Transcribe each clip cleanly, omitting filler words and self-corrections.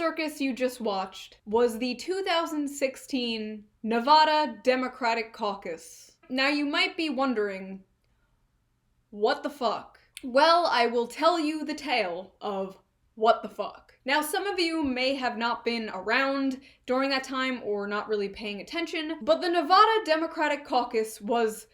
circus you just watched was the 2016 Nevada Democratic Caucus. Now you might be wondering, what the fuck? Well, I will tell you the tale of what the fuck. Now, some of you may have not been around during that time or not really paying attention, but the Nevada Democratic Caucus was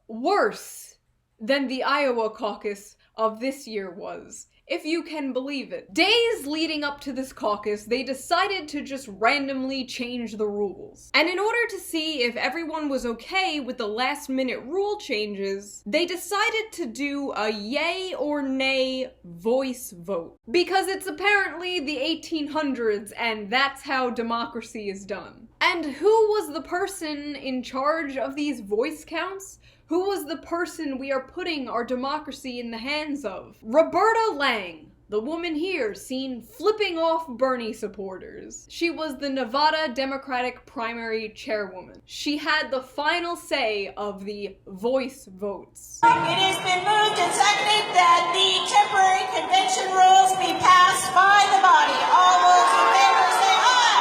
worse than the Iowa caucus of this year was, if you can believe it. Days leading up to this caucus, they decided to just randomly change the rules. And in order to see if everyone was okay with the last-minute rule changes, they decided to do a yay or nay voice vote. Because it's apparently the 1800s, and that's how democracy is done. And who was the person in charge of these voice counts? Who was the person we are putting our democracy in the hands of? Roberta Lange, the woman here seen flipping off Bernie supporters. She was the Nevada Democratic primary chairwoman. She had the final say of the voice votes. It has been moved and seconded that the temporary convention rules be passed by the body. All those in favor say aye.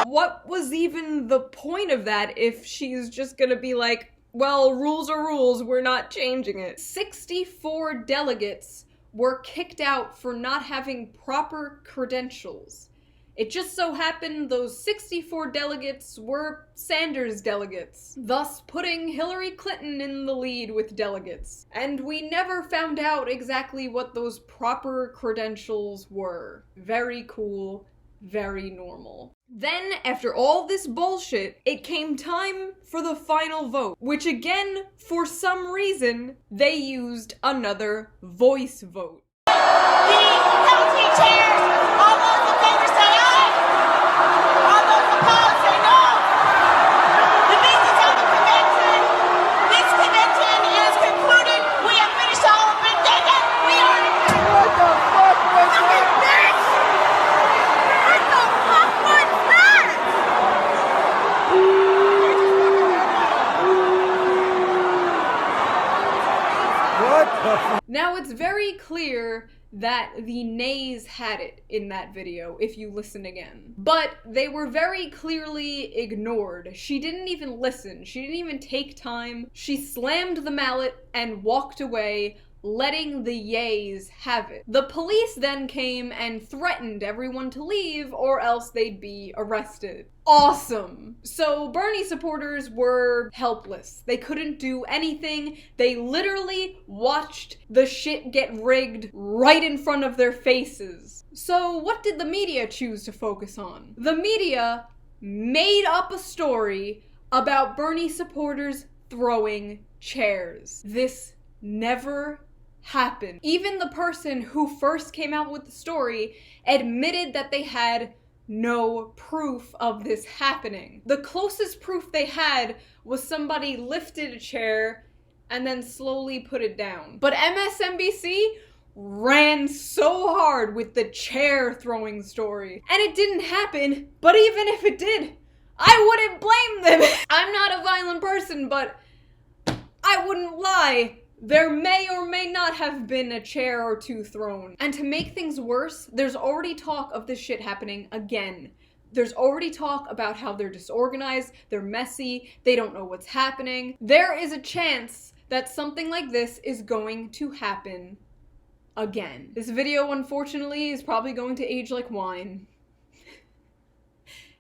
What was even the point of that if she's just gonna be like, well, rules are rules, we're not changing it? 64 delegates were kicked out for not having proper credentials. It just so happened those 64 delegates were Sanders delegates, thus putting Hillary Clinton in the lead with delegates. And we never found out exactly what those proper credentials were. Very cool, very normal. Then, after all this bullshit, it came time for the final vote, which again, for some reason, they used another voice vote. The county chairs, all those in favor say aye. All those opposed say no. The business of the convention. This convention is concluded. We have finished all of it. We are adjourned. What the fuck was that? What the fuck was that? What the fuck? Now, it's very clear that the nays had it in that video, if you listen again. But they were very clearly ignored. She didn't even listen. She didn't even take time. She slammed the mallet and walked away, letting the yays have it. The police then came and threatened everyone to leave or else they'd be arrested. Awesome! So Bernie supporters were helpless. They couldn't do anything. They literally watched the shit get rigged right in front of their faces. So what did the media choose to focus on? The media made up a story about Bernie supporters throwing chairs. This never happened. Even the person who first came out with the story admitted that they had no proof of this happening. The closest proof they had was somebody lifted a chair and then slowly put it down. But MSNBC ran so hard with the chair throwing story. And it didn't happen, but even if it did, I wouldn't blame them. I'm not a violent person, but I wouldn't lie. There may or may not have been a chair or two thrown. And to make things worse, there's already talk of this shit happening again. There's already talk about how they're disorganized, they're messy, they don't know what's happening. There is a chance that something like this is going to happen again. This video, unfortunately, is probably going to age like wine.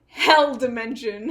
Hell dimension.